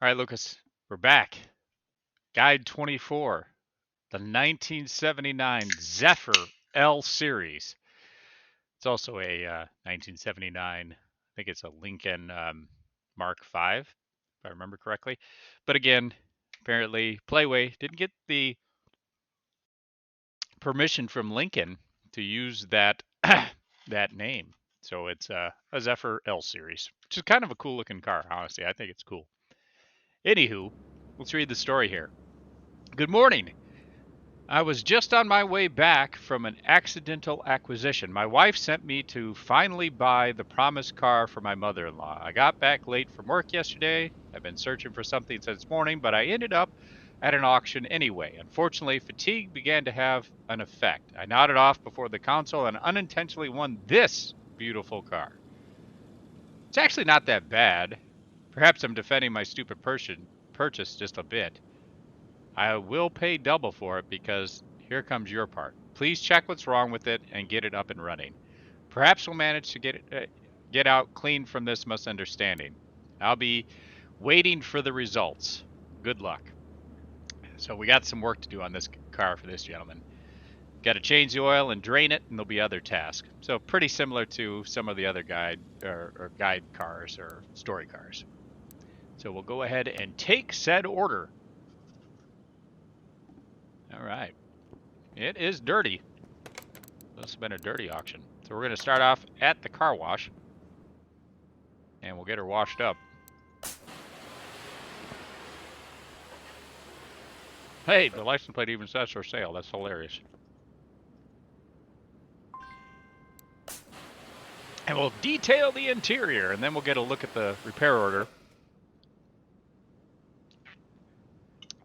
All right, Lucas, we're back. Guide 24, the 1979 Zephyr L Series. It's also a 1979, I think it's a Lincoln Mark V, if I remember correctly. But again, apparently Playway didn't get the permission from Lincoln to use that that name. So it's a Zephyr L Series, which is kind of a cool looking car, honestly. I think it's cool. Anywho, let's read the story here. Good morning. I was just on my way back from an accidental acquisition. My wife sent me to finally buy the promised car for my mother-in-law. I got back late from work yesterday. I've been searching for something since morning, but I ended up at an auction anyway. Unfortunately, fatigue began to have an effect. I nodded off before the console and unintentionally won this beautiful car. It's actually not that bad. Perhaps I'm defending my stupid purchase just a bit. I will pay double for it because here comes your part. Please check what's wrong with it and get it up and running. Perhaps we'll manage to get out clean from this misunderstanding. I'll be waiting for the results. Good luck. So we got some work to do on this car for this gentleman. Got to change the oil and drain it, and there'll be other tasks. So pretty similar to some of the other guide cars or story cars. So we'll go ahead and take said order. All right. It is dirty. This has been a dirty auction. So we're going to start off at the car wash. And we'll get her washed up. Hey, the license plate even says for sale. That's hilarious. And we'll detail the interior, and then we'll get a look at the repair order.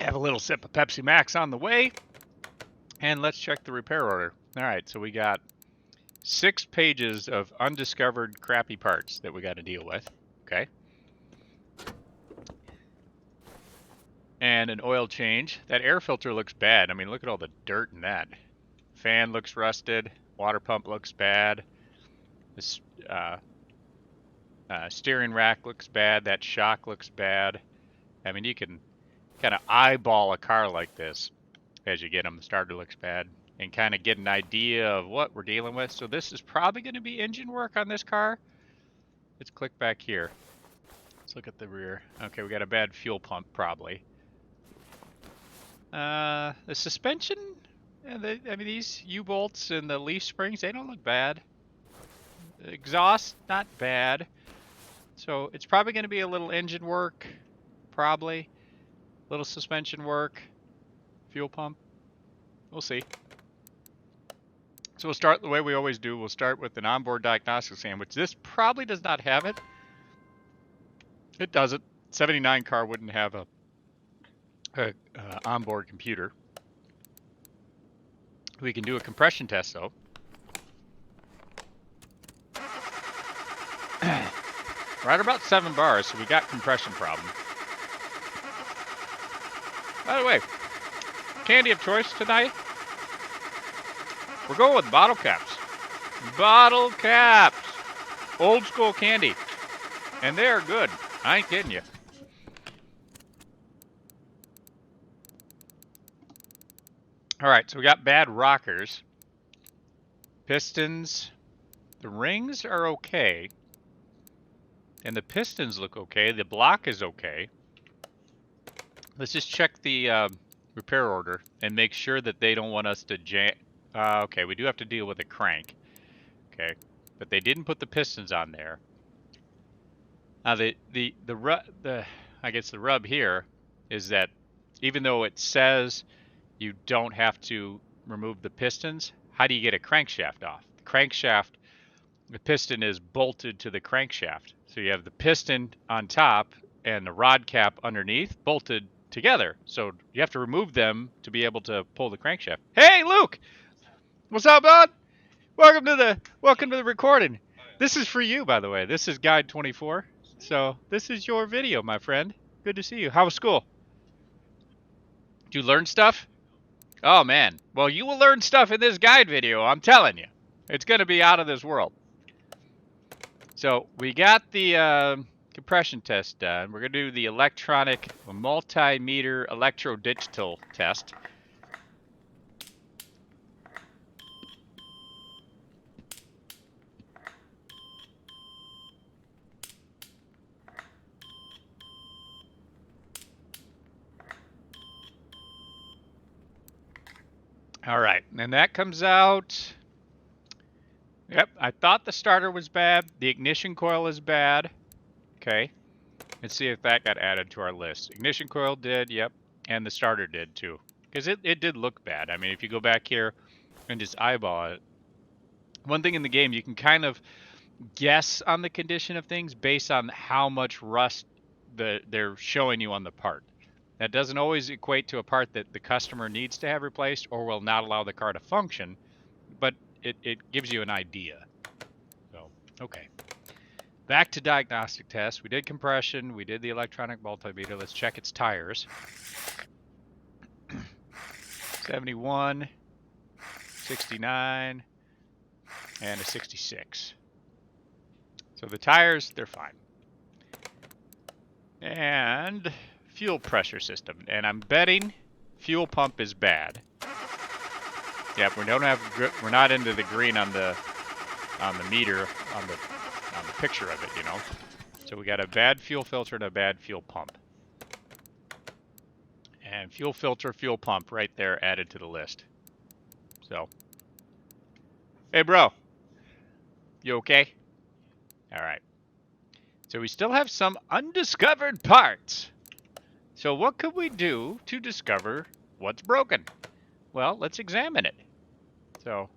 Have a little sip of Pepsi Max on the way. And let's check the repair order. All right, so we got 6 pages of undiscovered crappy parts that we got to deal with. Okay. And an oil change. That air filter looks bad. I mean, look at all the dirt in that. Fan looks rusted. Water pump looks bad. This steering rack looks bad. That shock looks bad. I mean, you can kind of eyeball a car like this as you get them. The starter looks bad. And kind of get an idea of what we're dealing with. So this is probably going to be engine work on this car. Let's click back here. Let's look at the rear. Okay, we got a bad fuel pump probably. The suspension, I mean, these U-bolts and the leaf springs, they don't look bad. The exhaust, not bad. So it's probably going to be a little engine work, probably. A little suspension work, fuel pump. We'll see. So we'll start the way we always do. We'll start with an onboard diagnostic scan, which this probably does not have it. It doesn't. 79 car wouldn't have a onboard computer. We can do a compression test though. Right about 7 bars, so we got compression problem. By the way, candy of choice tonight, we're going with bottle caps. Bottle caps! Old school candy. And they're good. I ain't kidding you. Alright, so we got bad rockers. Pistons. The rings are okay. And the pistons look okay. The block is okay. Let's just check the repair order and make sure that they don't want us to jam. Okay, we do have to deal with a crank. Okay, but they didn't put the pistons on there. Now I guess the rub here is that even though it says you don't have to remove the pistons, how do you get a crankshaft off? The crankshaft, the piston is bolted to the crankshaft. So you have the piston on top and the rod cap underneath bolted together. So you have to remove them to be able to pull the crankshaft. Hey, Luke! What's up, bud? Welcome to the recording. This is for you, by the way. This is Guide24. So this is your video, my friend. Good to see you. How was school? Did you learn stuff? Oh, man. Well, you will learn stuff in this guide video, I'm telling you. It's going to be out of this world. So we got the Compression test done. We're going to do the electronic multimeter electrodigital test. All right, and that comes out. Yep, I thought the starter was bad. The ignition coil is bad. Okay, let's see if that got added to our list. Ignition coil did, yep, and the starter did too. Because it did look bad. I mean, if you go back here and just eyeball it, one thing in the game, you can kind of guess on the condition of things based on how much rust they're showing you on the part. That doesn't always equate to a part that the customer needs to have replaced or will not allow the car to function, but it gives you an idea. So, okay. Back to diagnostic tests. We did compression. We did the electronic multimeter. Let's check its tires. 71, 69, and a 66. So the tires, they're fine. And fuel pressure system. And I'm betting fuel pump is bad. Yep, we're not into the green on the meter on the picture of it, you know. So we got a bad fuel filter and a bad fuel pump. And fuel filter, fuel pump right there added to the list. So, hey bro, you okay? All right. So we still have some undiscovered parts. So what could we do to discover what's broken? Well, let's examine it. So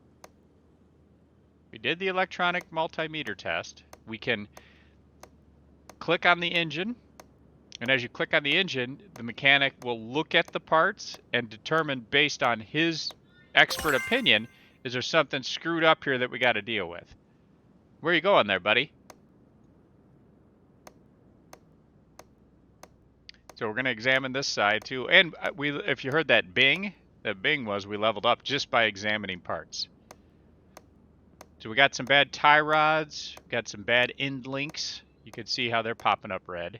we did the electronic multimeter test. We can click on the engine, and as you click on the engine, the mechanic will look at the parts and determine based on his expert opinion, is there something screwed up here that we got to deal with? Where are you going there, buddy? So we're going to examine this side too. And if you heard that bing was we leveled up just by examining parts. So we got some bad tie rods, got some bad end links. You can see how they're popping up red.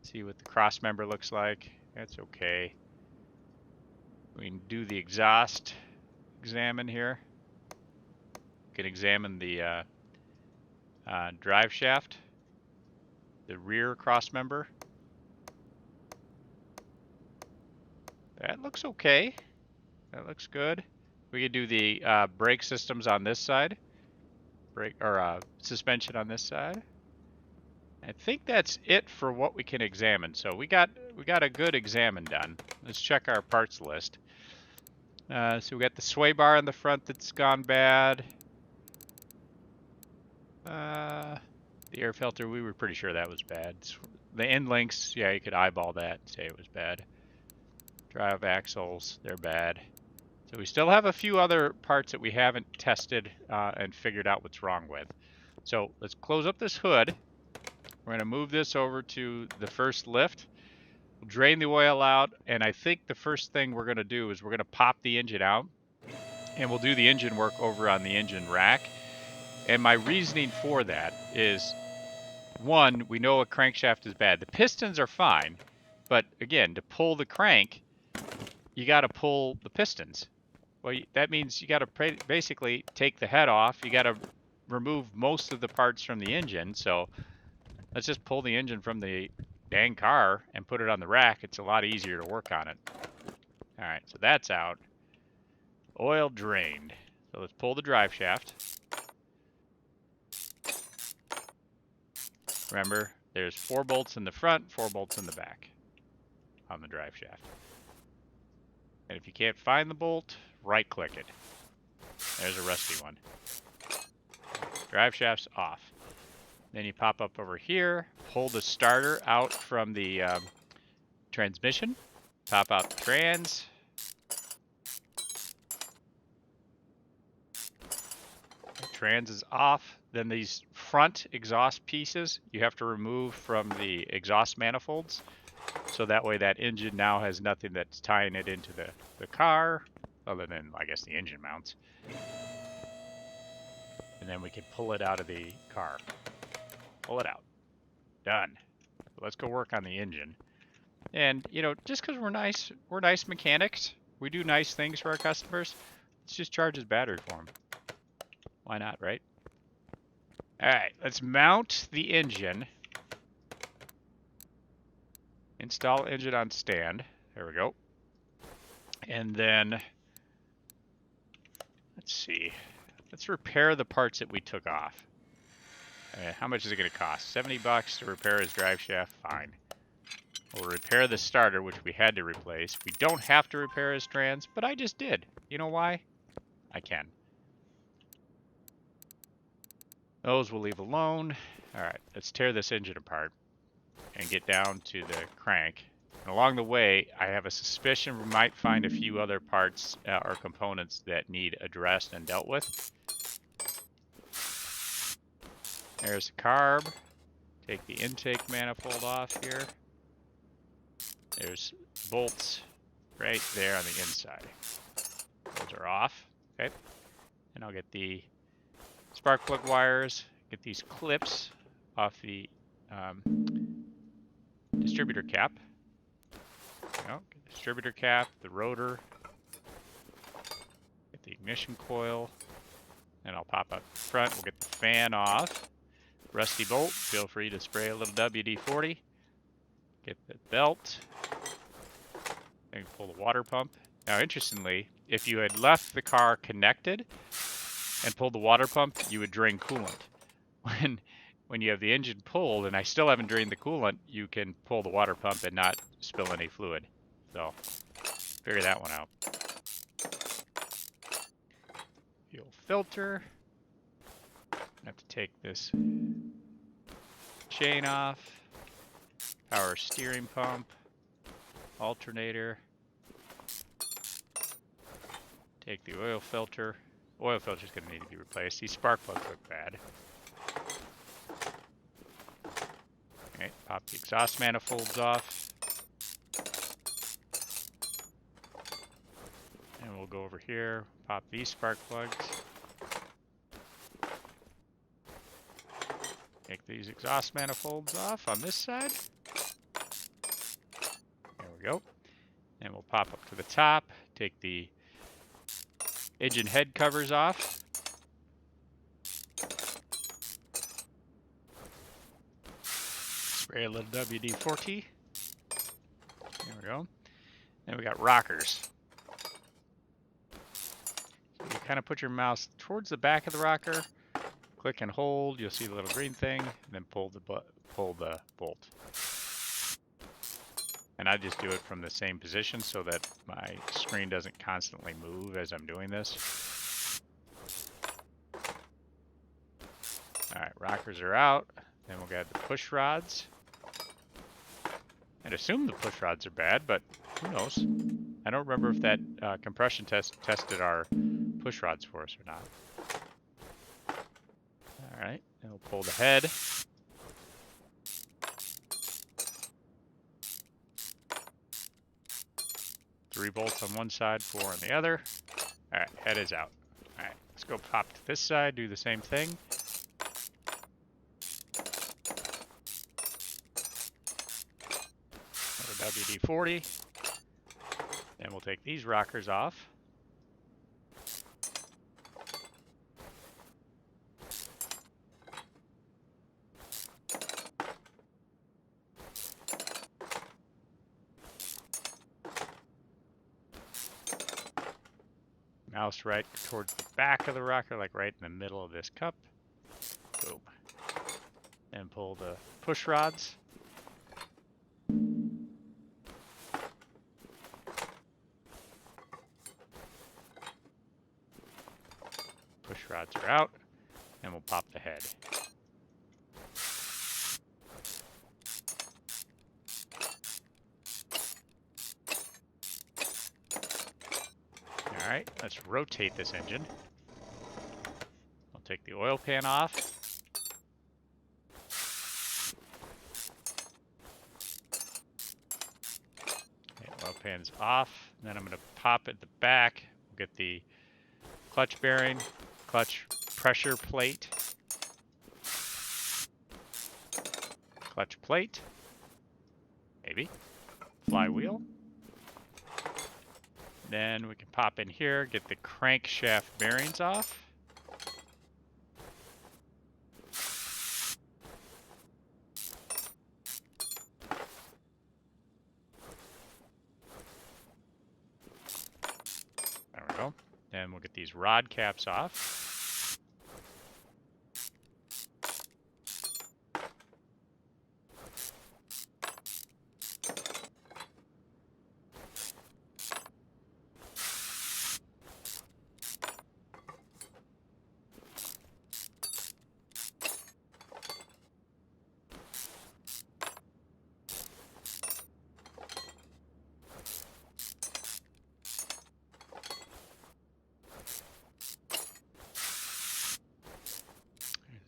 See what the cross member looks like. That's okay. We can do the exhaust examine here. We can examine the drive shaft, the rear cross member. That looks okay. That looks good. We could do the brake systems on this side, suspension on this side. I think that's it for what we can examine. So we got a good examine done. Let's check our parts list. So we got the sway bar in the front that's gone bad. The air filter, we were pretty sure that was bad. The end links, yeah, you could eyeball that and say it was bad. Drive axles, they're bad. So we still have a few other parts that we haven't tested and figured out what's wrong with. So let's close up this hood. We're going to move this over to the first lift. We'll drain the oil out, and I think the first thing we're going to do is we're going to pop the engine out, and we'll do the engine work over on the engine rack. And my reasoning for that is, one, we know a crankshaft is bad. The pistons are fine, but again, to pull the crank, you got to pull the pistons. Well, that means you got to basically take the head off. You got to remove most of the parts from the engine. So let's just pull the engine from the dang car and put it on the rack. It's a lot easier to work on it. All right, so that's out. Oil drained. So let's pull the drive shaft. Remember, there's 4 bolts in the front, 4 bolts in the back on the drive shaft. And if you can't find the bolt, right-click it. There's a rusty one. Drive shaft's off. Then you pop up over here, pull the starter out from the transmission, pop out the trans. Trans is off. Then these front exhaust pieces you have to remove from the exhaust manifolds. So that way that engine now has nothing that's tying it into the car, other than, I guess, the engine mounts. And then we can pull it out of the car. Pull it out. done. Let's go work on the engine. And, you know, just because we're nice mechanics, we do nice things for our customers, let's just charge his battery for him. Why not, right? All right, let's mount the engine. Install engine on stand. There we go. And then, let's see. Let's repair the parts that we took off. How much is it going to cost? $70 to repair his drive shaft? Fine. We'll repair the starter, which we had to replace. We don't have to repair his trans, but I just did. You know why? I can. Those we'll leave alone. All right, let's tear this engine apart and get down to the crank. And along the way, I have a suspicion we might find a few other parts or components that need addressed and dealt with. There's the carb. Take the intake manifold off here. There's bolts right there on the inside. Those are off. Okay. And I'll get the spark plug wires, get these clips off the distributor cap. Distributor cap, the rotor, get the ignition coil, and I'll pop up front. We'll get the fan off. Rusty bolt, feel free to spray a little WD-40. Get the belt, and pull the water pump. Now, interestingly, if you had left the car connected and pulled the water pump, you would drain coolant. When you have the engine pulled, and I still haven't drained the coolant, you can pull the water pump and not spill any fluid. So, figure that one out. Fuel filter. I have to take this chain off. Power steering pump. Alternator. Take the oil filter. Oil filter is going to need to be replaced. These spark plugs look bad. Okay, pop the exhaust manifolds off. And we'll go over here, pop these spark plugs. Take these exhaust manifolds off on this side. There we go. And we'll pop up to the top, take the engine head covers off. Spray a little WD-40. There we go. Then we got rockers. So you kind of put your mouse towards the back of the rocker, click and hold. You'll see the little green thing, and then pull the bolt. And I just do it from the same position so that my screen doesn't constantly move as I'm doing this. All right, rockers are out. Then we'll get the push rods. I'd assume the push rods are bad, but who knows? I don't remember if that compression test tested our push rods for us or not. All right, then we'll pull the head. Three bolts on one side, 4 on the other. All right, head is out. All right, let's go pop to this side, do the same thing. WD-40. Then we'll take these rockers off. Mouse right towards the back of the rocker, like right in the middle of this cup. Boom. And pull the push rods. Push rods are out, and we'll pop the head. All right, let's rotate this engine. I'll take the oil pan off. Okay, oil pan's off. And then I'm going to pop at the back. We'll get the clutch bearing, clutch pressure plate, clutch plate. Maybe. Flywheel. Then we can pop in here, get the crankshaft bearings off. There we go. Then we'll get these rod caps off.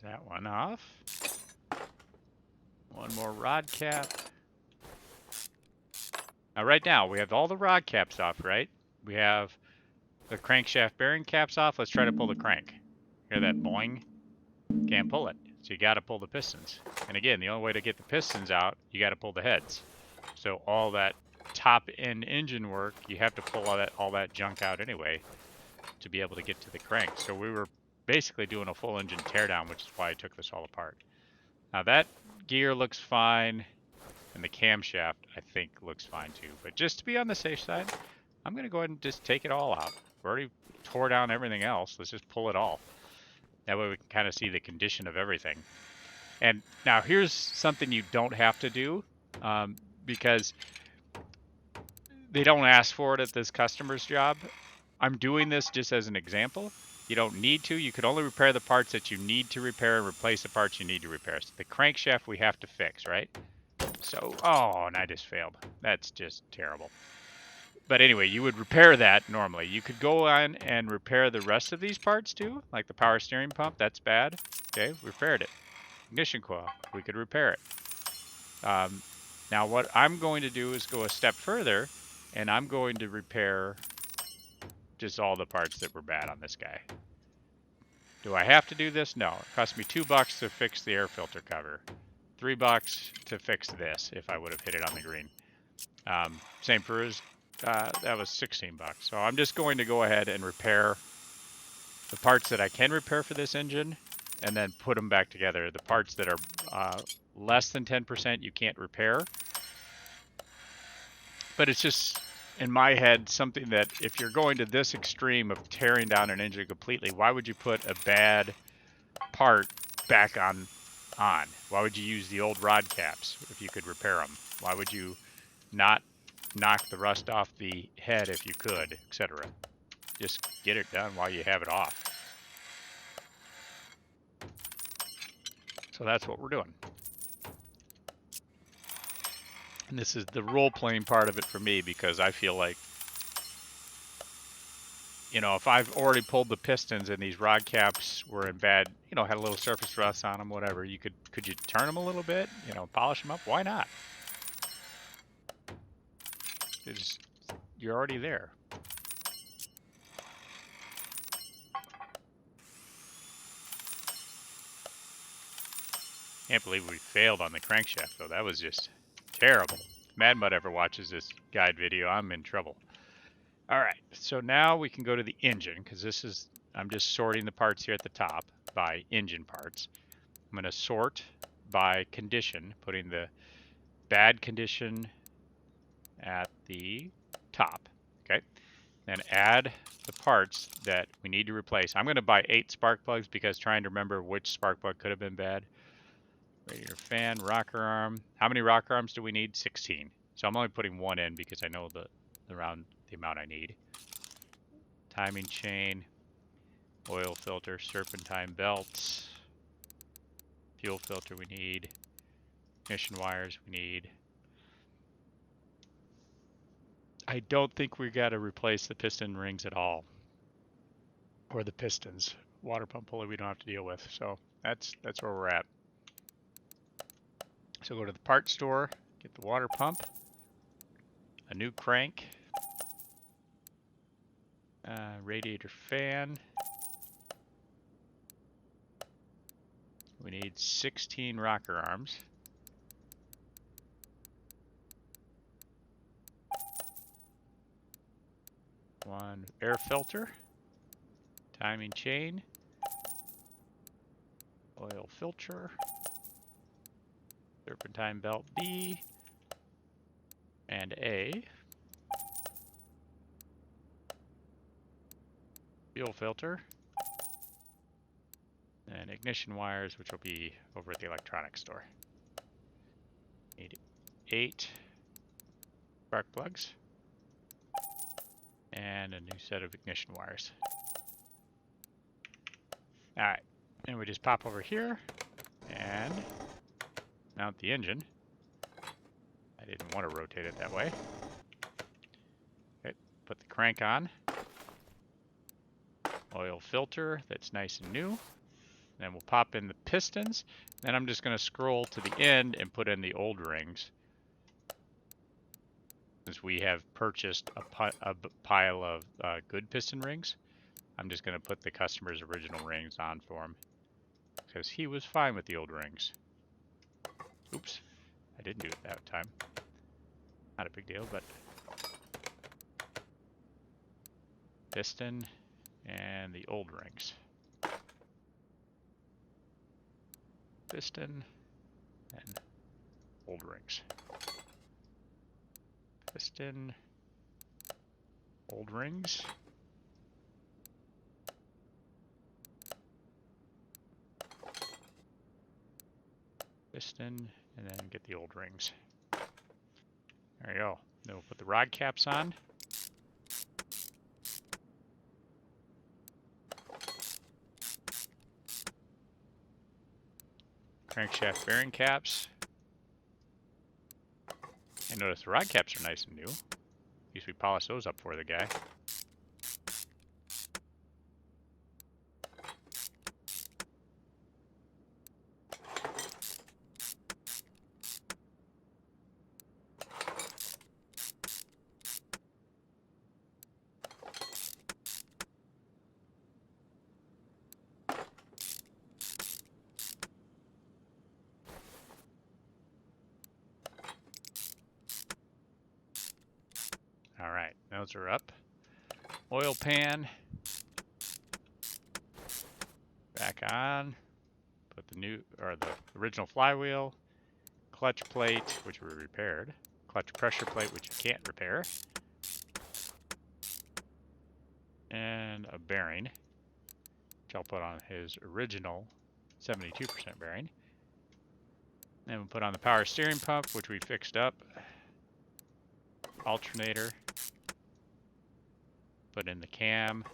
That one off. One more rod cap. Now right now we have all the rod caps off, right? We have the crankshaft bearing caps off. Let's try to pull the crank. Hear that boing? Can't pull it. So you got to pull the pistons. And again, the only way to get the pistons out, you got to pull the heads. So all that top end engine work, you have to pull all that junk out anyway to be able to get to the crank. So we were basically doing a full engine teardown, which is why I took this all apart. Now that gear looks fine, and the camshaft I think looks fine too. But just to be on the safe side, I'm going to go ahead and just take it all out. We already tore down everything else. Let's just pull it all. That way we can kind of see the condition of everything. And now here's something you don't have to do because they don't ask for it at this customer's job. I'm doing this just as an example. You don't need to. You could only repair the parts that you need to repair and replace the parts you need to repair. So the crankshaft we have to fix, right? So, oh, and I just failed. That's just terrible. But anyway, you would repair that normally. You could go on and repair the rest of these parts too, like the power steering pump. That's bad. Okay, repaired it. Ignition coil, we could repair it. Now what I'm going to do is go a step further, and I'm going to repair just all the parts that were bad on this guy. Do I have to do this? No. It cost me $2 to fix the air filter cover. $3 to fix this if I would have hit it on the green. Same for his, that was $16. So I'm just going to go ahead and repair the parts that I can repair for this engine and then put them back together. The parts that are less than 10% you can't repair. But it's just, in my head, something that if you're going to this extreme of tearing down an engine completely, why would you put a bad part back on? Why would you use the old rod caps if you could repair them? Why would you not knock the rust off the head if you could, etc.? Just get it done while you have it off. So that's what we're doing. And this is the role-playing part of it for me, because I feel like, you know, if I've already pulled the pistons and these rod caps were in bad, you know, had a little surface rust on them, whatever, you could you turn them a little bit, you know, polish them up? Why not? You're already there. Can't believe we failed on the crankshaft though. That was just terrible. If Mad Mud ever watches this guide video, I'm in trouble. All right, so now we can go to the engine, because this is, I'm just sorting the parts here at the top by engine parts. I'm going to sort by condition, putting the bad condition at the top, okay? And add the parts that we need to replace. I'm going to buy 8 spark plugs because trying to remember which spark plug could have been bad. Radiator fan, rocker arm. How many rocker arms do we need? 16. So I'm only putting 1 in because I know the amount I need. Timing chain, oil filter, serpentine belts, fuel filter we need, ignition wires we need. I don't think we got to replace the piston rings at all, or the pistons. Water pump pulley we don't have to deal with. So that's where we're at. So go to the parts store, get the water pump, a new crank, radiator fan. We need 16 rocker arms. one air filter, timing chain, oil filter, serpentine belt B and A, fuel filter, and ignition wires, which will be over at the electronics store. Need 8 spark plugs and a new set of ignition wires. All right, and we just pop over here and mount the engine. I didn't want to rotate it that way. Okay, put the crank on. Oil filter, that's nice and new. Then we'll pop in the pistons. Then I'm just going to scroll to the end and put in the old rings. Since we have purchased a pile of good piston rings, I'm just going to put the customer's original rings on for him. Because he was fine with the old rings. Oops, I didn't do it that time. Not a big deal, but piston and the old rings. Piston and old rings. Piston, old rings. Piston, and then get the old rings. There you go. Then we'll put the rod caps on. Crankshaft bearing caps. And notice the rod caps are nice and new. At least we polished those up for the guy. All right, those are up. Oil pan. Back on. Put the new, or the original flywheel. Clutch plate, which we repaired. Clutch pressure plate, which you can't repair. And a bearing, which I'll put on his original 72% bearing. Then we'll put on the power steering pump, which we fixed up. Alternator. Put in the cam,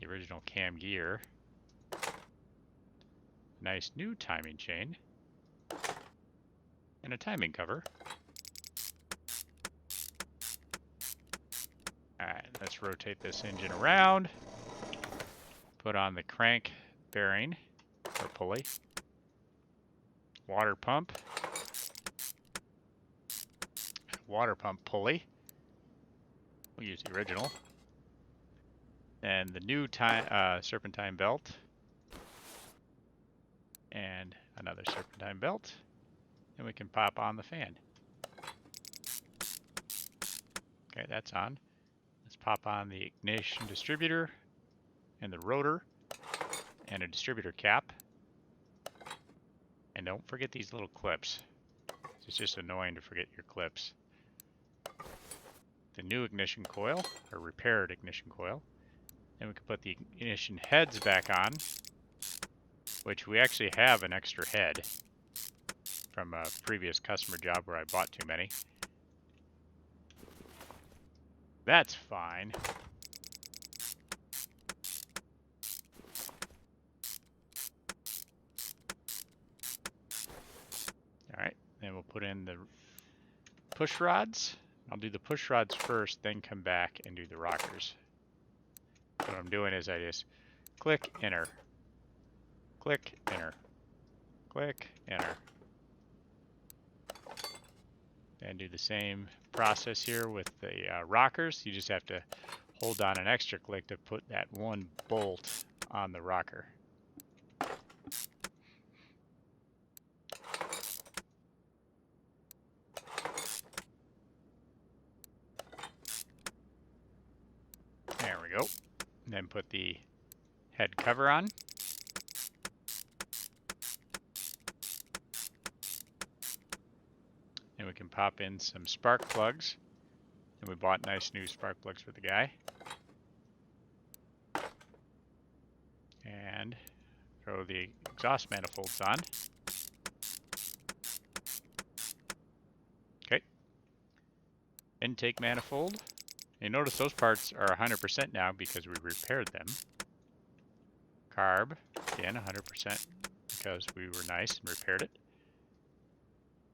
the original cam gear. Nice new timing chain. And a timing cover. Alright, let's rotate this engine around. Put on the crank bearing, or pulley. Water pump. Water pump pulley. We'll use the original. And the new serpentine belt. And another serpentine belt. And we can pop on the fan. Okay, that's on. Let's pop on the ignition distributor and the rotor and a distributor cap. And don't forget these little clips. It's just annoying to forget your clips. The new ignition coil, or repaired ignition coil. Then we can put the ignition heads back on, which we actually have an extra head from a previous customer job where I bought too many. That's fine. Alright, then we'll put in the push rods. I'll do the push rods first, then come back and do the rockers. What I'm doing is I just click, enter, click, enter, click, enter. And do the same process here with the rockers. You just have to hold down an extra click to put that one bolt on the rocker. we go. And then put the head cover on. And we can pop in some spark plugs. And we bought nice new spark plugs for the guy. And throw the exhaust manifolds on. Okay. Intake manifold. You notice those parts are 100% now because we repaired them. Carb, again 100% because we were nice and repaired it.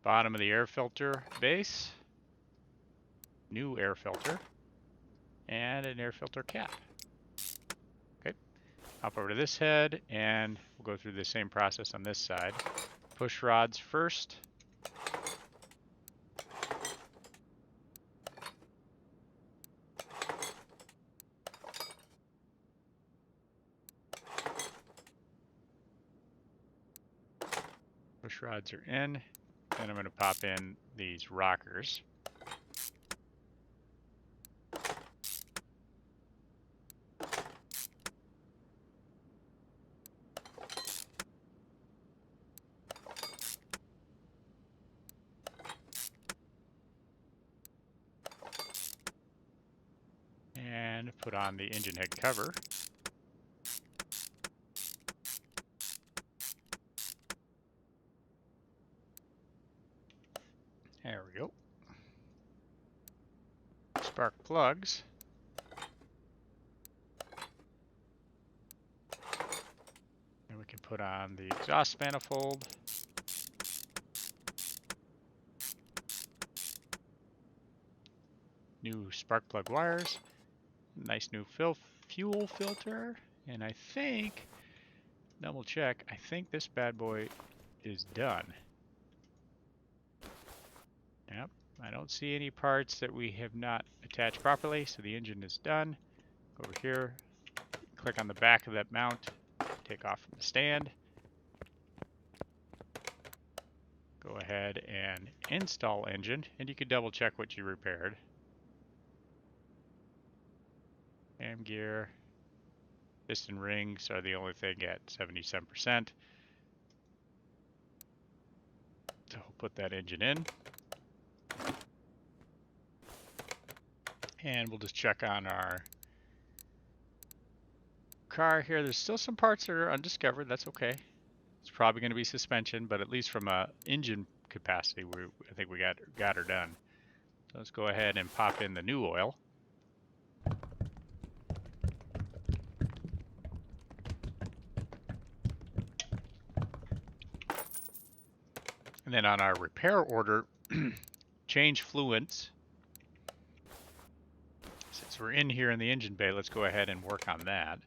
Bottom of the air filter base. New air filter. And an air filter cap. Okay. Hop over to this head and we'll go through the same process on this side. Push rods first. Push rods are in. Then I'm going to pop in these rockers. And put on the engine head cover. There we go. Spark plugs. And we can put on the exhaust manifold. New spark plug wires. Nice new fuel filter. And I think, double check, I think this bad boy is done. Yep, I don't see any parts that we have not attached properly, so the engine is done. Go over here, click on the back of that mount, take off from the stand. Go ahead and install engine, and you can double check what you repaired. Cam gear, piston rings are the only thing at 77%. So we'll put that engine in. And we'll just check on our car here. There's still some parts that are undiscovered. That's okay. It's probably going to be suspension, but at least from a engine capacity, I think we got her done. So let's go ahead and pop in the new oil. And then on our repair order, change fluids. Since we're in here in the engine bay, let's go ahead and work on that.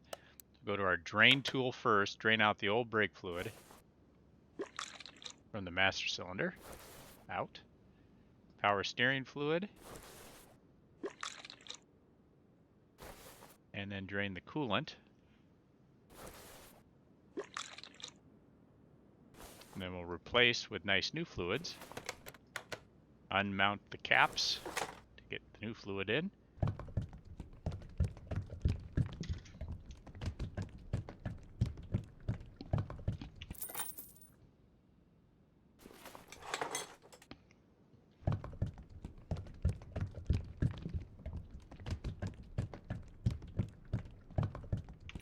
Go to our drain tool first, drain out the old brake fluid from the master cylinder. Out. Power steering fluid. And then drain the coolant. And then we'll replace with nice new fluids. Unmount the caps to get the new fluid in.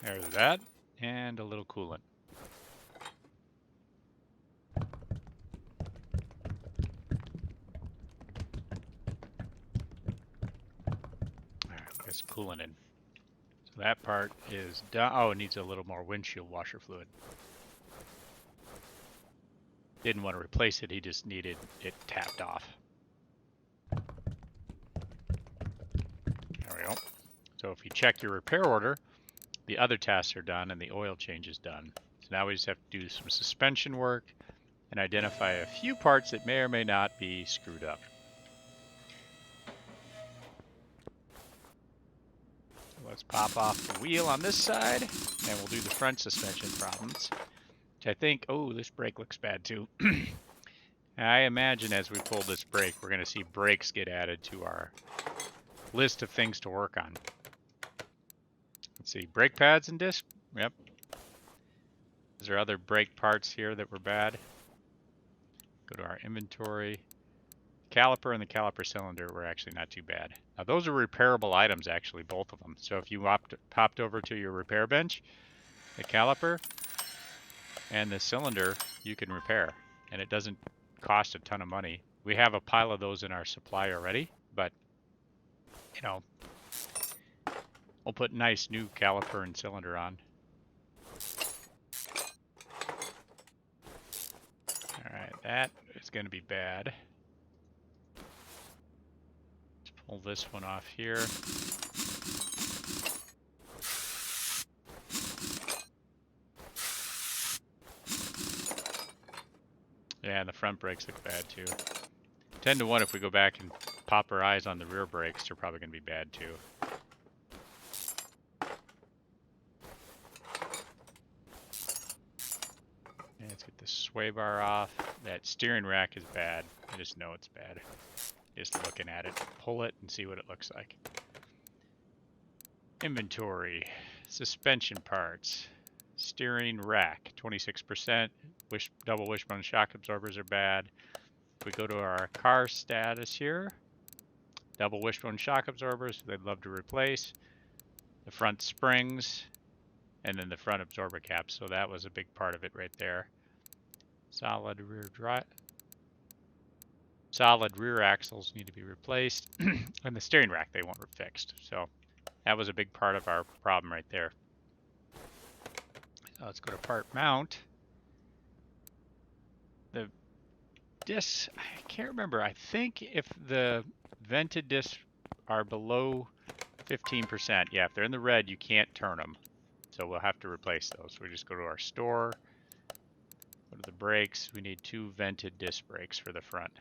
There's that, and a little coolant. Get some coolant in. So that part is done. Oh, it needs a little more windshield washer fluid. Didn't want to replace it, he just needed it tapped off. There we go. So if you check your repair order, the other tasks are done and the oil change is done. So now we just have to do some suspension work and identify a few parts that may or may not be screwed up. Let's pop off the wheel on this side, and we'll do the front suspension problems. Which I think, oh, this brake looks bad too. I imagine as we pull this brake, we're going to see brakes get added to our list of things to work on. Let's see, brake pads and disc. Yep. Is there other brake parts here that were bad? Go to our inventory. Caliper and the caliper cylinder were actually not too bad. Now those are repairable items, actually, both of them. So if you popped over to your repair bench, the caliper and the cylinder you can repair, and it doesn't cost a ton of money. We have a pile of those in our supply already, but you know, we'll put nice new caliper and cylinder on. Alright, that is going to be bad. Let's pull this one off here. Yeah, and the front brakes look bad too. 10 to 1 if we go back and pop our eyes on the rear brakes, they're probably going to be bad too. And let's get this sway bar off. That steering rack is bad. I just know it's bad. Just looking at it. Pull it and see what it looks like. Inventory. Suspension parts. Steering rack, 26%. Double wishbone shock absorbers are bad. If we go to our car status here, double wishbone shock absorbers, they'd love to replace. The front springs, and then the front absorber caps. So that was a big part of it right there. Solid rear axles need to be replaced. And the steering rack, they weren't fixed. So that was a big part of our problem right there. So let's go to part mount. The discs, I can't remember. I think if the vented discs are below 15%, yeah, if they're in the red, you can't turn them. So we'll have to replace those. We just go to our store, go to the brakes. We need 2 vented disc brakes for the front.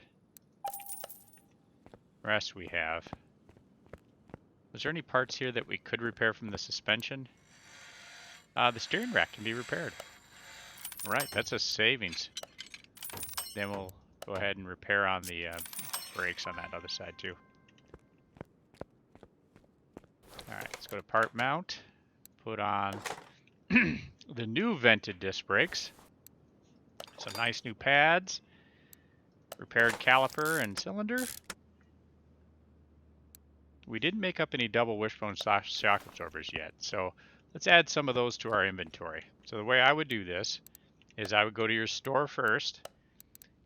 Rest we have. Was there any parts here that we could repair from the suspension? The steering rack can be repaired. Right, that's a savings. Then we'll go ahead and repair on the brakes on that other side too. Alright, let's go to part mount. Put on the new vented disc brakes. Some nice new pads. Repaired caliper and cylinder. We didn't make up any double wishbone shock absorbers yet, so let's add some of those to our inventory. So the way I would do this is I would go to your store first,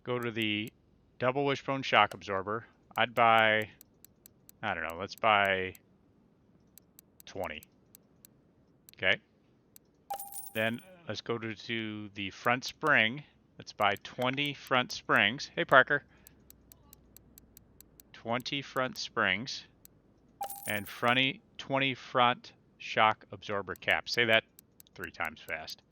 go to the double wishbone shock absorber. I'd buy, I don't know, let's buy 20. Okay. Then let's go to the front spring. Let's buy 20 front springs. Hey, Parker. 20 front springs and 20 front shock absorber caps. Say that 3 times fast.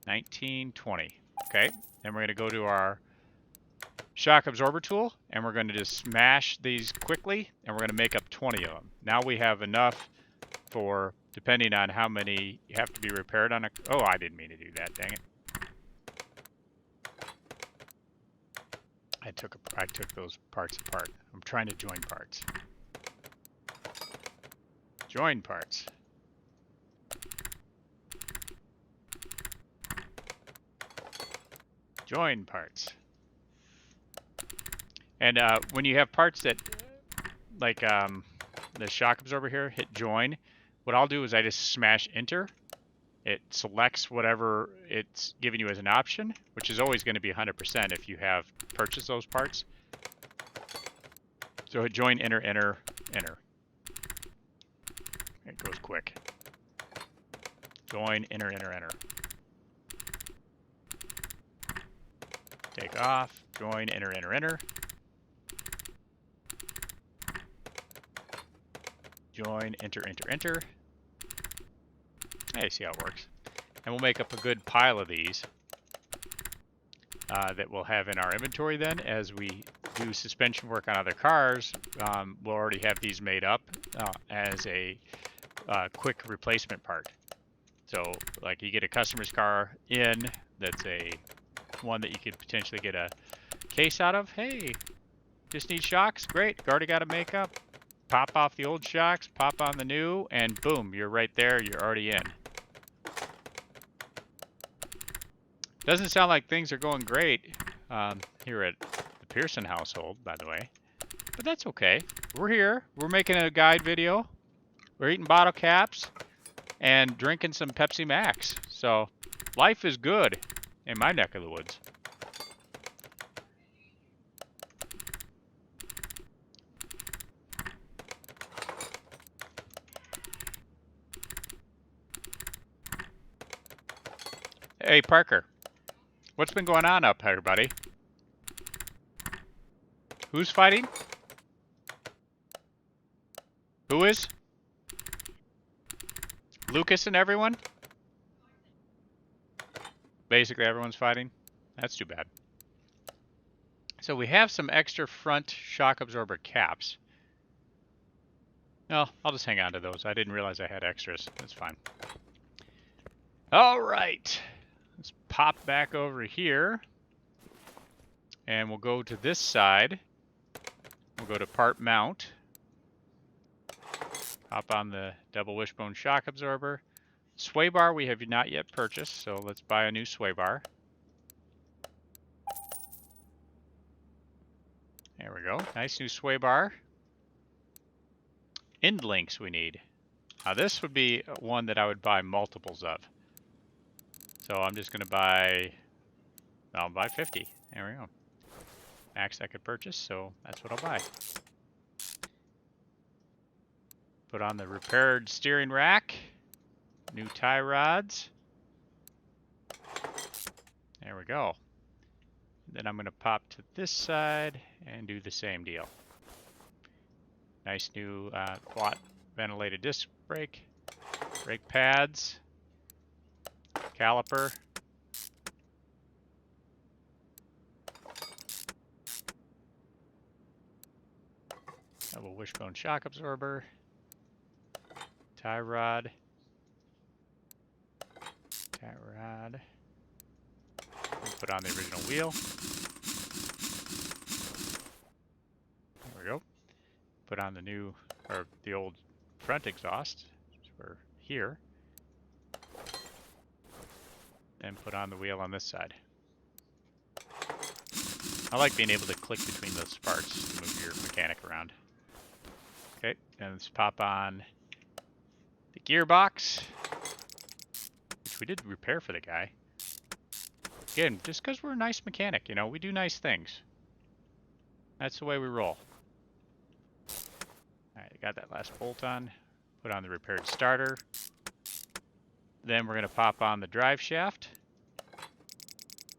19, 20. Okay. Then we're going to go to our shock absorber tool and we're going to just smash these quickly and we're going to make up 20 of them. Now we have enough for, depending on how many have to be repaired on a... Oh, I didn't mean to do that, dang it. I took those parts apart. I'm trying to join parts. Join parts. Join parts. And when you have parts that, like the shock absorber here, hit join, what I'll do is I just smash enter. It selects whatever it's giving you as an option, which is always going to be 100% if you have purchased those parts. So hit join, enter, enter, enter. It goes quick. Join, enter, enter, enter. Take off, join, enter, enter, enter. Join, enter, enter, enter. Hey, see how it works. And we'll make up a good pile of these that we'll have in our inventory then. As we do suspension work on other cars, we'll already have these made up as a quick replacement part. So like you get a customer's car in, that's a one that you could potentially get a case out of. Hey, just need shocks? Great, already got a makeup. pop off the old shocks, pop on the new, and boom, you're right there. You're already in. Doesn't sound like things are going great here at the Pearson household, by the way. But that's okay. We're here. We're making a guide video. We're eating bottle caps and drinking some Pepsi Max. So life is good in my neck of the woods. Hey, Parker. What's been going on up here, buddy? Who's fighting? Who is? Lucas and everyone? Basically everyone's fighting? That's too bad. So we have some extra front shock absorber caps. No, I'll just hang on to those. I didn't realize I had extras. That's fine. All right. Let's pop back over here. And we'll go to this side. We'll go to part mount. Hop on the double wishbone shock absorber. Sway bar we have not yet purchased, so let's buy a new sway bar. There we go. Nice new sway bar. End links we need. Now this would be one that I would buy multiples of. So I'm just going to buy, I'll buy 50. There we go. Max I could purchase, so that's what I'll buy. Put on the repaired steering rack. New tie rods. There we go. Then I'm going to pop to this side and do the same deal. Nice new quad ventilated disc brake. Brake pads. Caliper. Double wishbone shock absorber. Tie rod. Tie rod. Put on the original wheel. There we go. Put on the new, or the old front exhaust for here. And put on the wheel on this side. I like being able to click between those parts to move your mechanic around. Okay, and let's pop on the gearbox, which we did repair for the guy. Again, just because we're a nice mechanic, you know, we do nice things. That's the way we roll. Alright, got that last bolt on. Put on the repaired starter. Then we're going to pop on the drive shaft.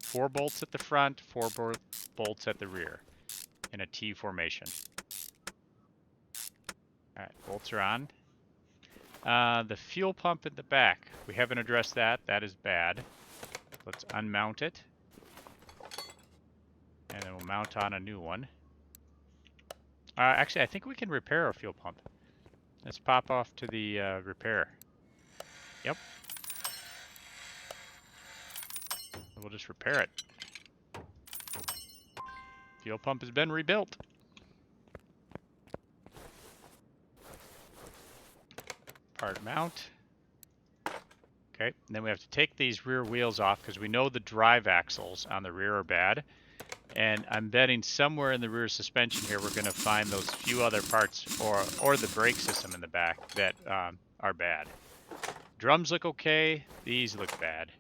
4 bolts at the front, 4 bolts at the rear in a T formation. Alright, bolts are on. The fuel pump at the back, we haven't addressed that. That is bad. Let's unmount it. And then we'll mount on a new one. Actually, I think we can repair our fuel pump. Let's pop off to the repair. Yep. We'll just repair it. Fuel pump has been rebuilt. Part mount. Okay, and then we have to take these rear wheels off because we know the drive axles on the rear are bad. And I'm betting somewhere in the rear suspension here we're going to find those few other parts or the brake system in the back that are bad. Drums look okay. These look bad.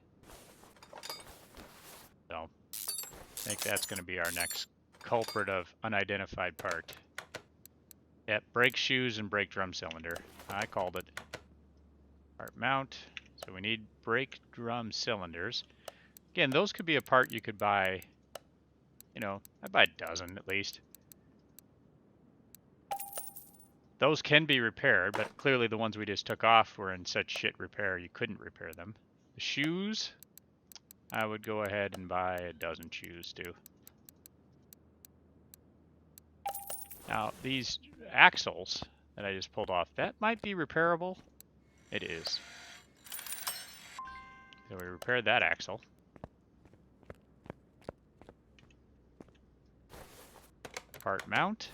So I think that's going to be our next culprit of unidentified part. Yep, brake shoes and brake drum cylinder. I called it. Part mount. So we need brake drum cylinders. Again, those could be a part you could buy. You know, I'd buy a dozen at least. Those can be repaired, but clearly the ones we just took off were in such shit repair you couldn't repair them. The shoes, I would go ahead and buy a dozen shoes too. Now, these axles that I just pulled off, that might be repairable. It is. So we repaired that axle. Part mount,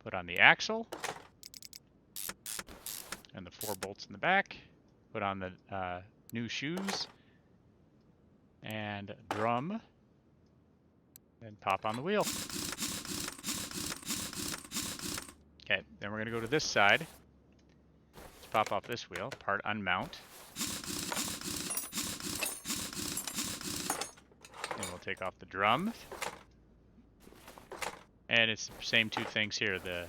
put on the axle. and the 4 bolts in the back. Put on the new shoes and drum, and pop on the wheel. Okay, then we're going to go to this side. Let's pop off this wheel, part unmount. And we'll take off the drum. And it's the same 2 things here. The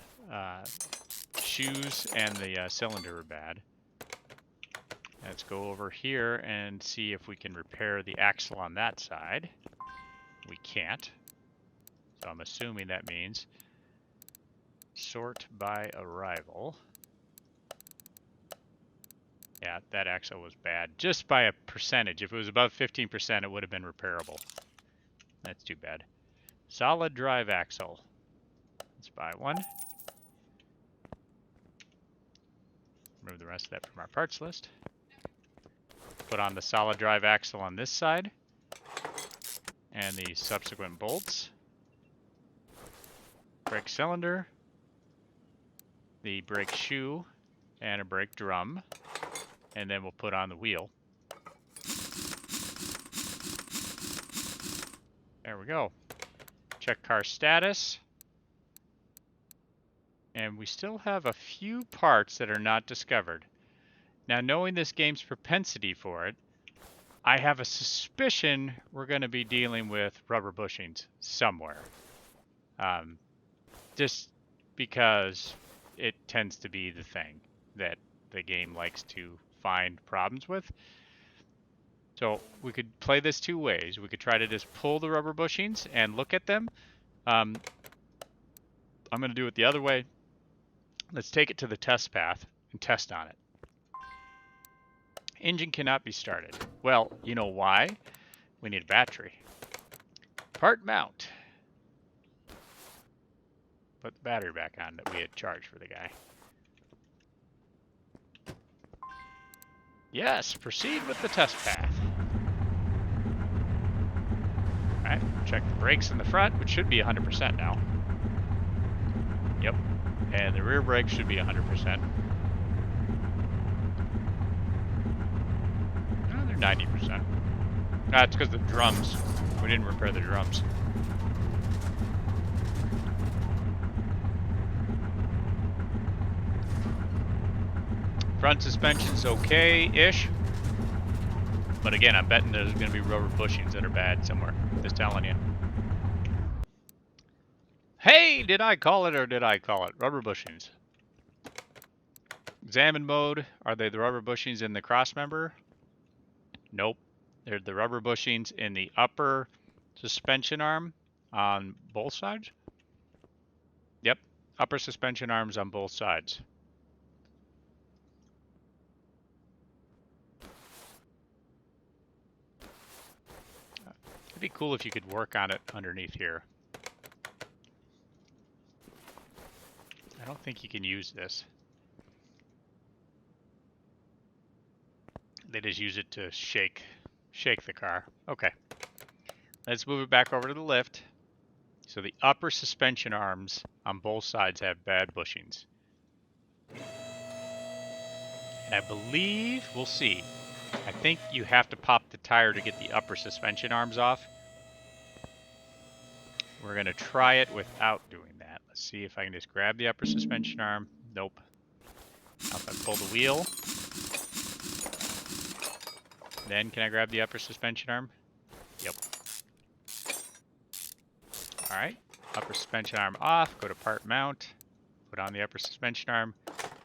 shoes and the cylinder are bad. Let's go over here and see if we can repair the axle on that side. We can't. So I'm assuming that means sort by arrival. Yeah, that axle was bad. Just by a percentage. If it was above 15%, it would have been repairable. That's too bad. Solid drive axle. Let's buy one. Remove the rest of that from our parts list. Put on the solid drive axle on this side. And the subsequent bolts. Brake cylinder. The brake shoe. And a brake drum. And then we'll put on the wheel. There we go. Check car status. And we still have a few parts that are not discovered. Now, knowing this game's propensity for it, I have a suspicion we're going to be dealing with rubber bushings somewhere. Just because it tends to be the thing that the game likes to find problems with. So we could play this 2 ways. We could try to just pull the rubber bushings and look at them. I'm going to do it the other way. Let's take it to the test path and test on it. Engine cannot be started. Well, you know why? We need a battery. Part mount. Put the battery back on that we had charged for the guy. Yes, proceed with the test path. Alright, check the brakes in the front, which should be 100% now. Yep, and the rear brake should be 100%. No, they're 90%. It's because the drums. We didn't repair the drums. Front suspension's okay-ish. But again, I'm betting there's going to be rubber bushings that are bad somewhere. Just telling you. Hey, did I call it or did I call it? Rubber bushings. Examine mode. Are they the rubber bushings in the cross member? Nope. They're the rubber bushings in the upper suspension arm on both sides. Yep. Upper suspension arms on both sides. It'd be cool if you could work on it underneath here. I don't think you can use this. They just use it to shake the car. Okay. Let's move it back over to the lift. So the upper suspension arms on both sides have bad bushings. And I believe, we'll see. I think you have to pop the tire to get the upper suspension arms off. We're going to try it without doing that. Let's see if I can just grab the upper suspension arm. Nope. Now if I pull the wheel, then can I grab the upper suspension arm? Yep. Alright. Upper suspension arm off. Go to part mount. Put on the upper suspension arm.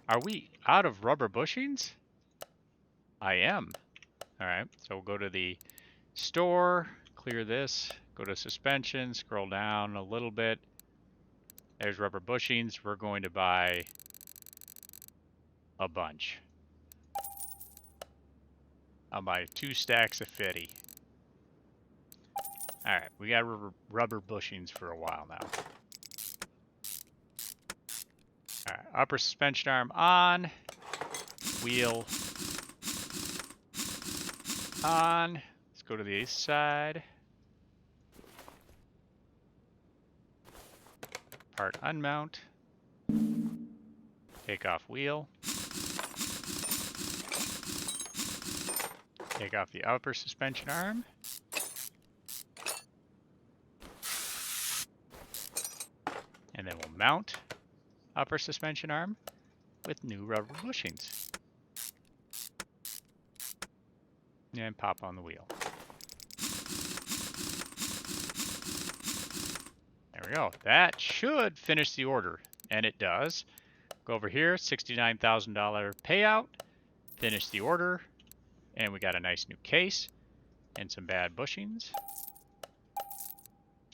Are we out of rubber bushings? I am. Alright. So we'll go to the store. Clear this. Go to suspension. Scroll down a little bit. There's rubber bushings. We're going to buy a bunch. I'll buy 2 stacks of 50. Alright, we got rubber bushings for a while now. Alright, upper suspension arm on. Wheel on. Let's go to the east side. Part unmount. Take off wheel. Take off the upper suspension arm. And then we'll mount upper suspension arm with new rubber bushings. And pop on the wheel. There we go. That should finish the order. And it does. Go over here, $69,000 payout. Finish the order. And we got a nice new case and some bad bushings.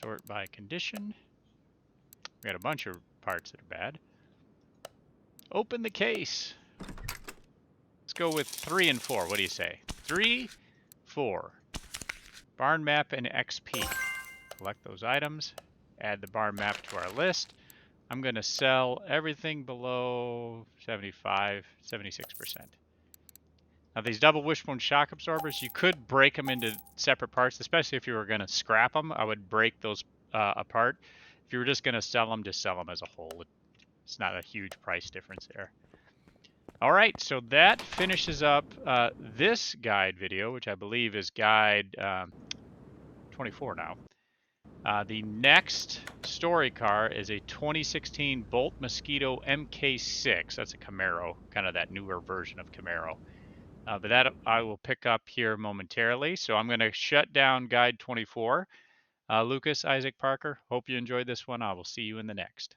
Sort by condition. We got a bunch of parts that are bad. Open the case. Let's go with 3 and 4. What do you say? 3, 4. Barn map and XP. Collect those items. Add the barn map to our list. I'm going to sell everything below 75, 76%. Now these double wishbone shock absorbers, you could break them into separate parts, especially if you were going to scrap them. I would break those apart. If you were just going to sell them, just sell them as a whole. It's not a huge price difference there. All right, so that finishes up this guide video, which I believe is guide 24 now. The next story car is a 2016 Bolt Mosquito MK6. That's a Camaro, kind of that newer version of Camaro. But that I will pick up here momentarily. So I'm going to shut down Guide 24. Lucas, Isaac, Parker, hope you enjoyed this one. I will see you in the next.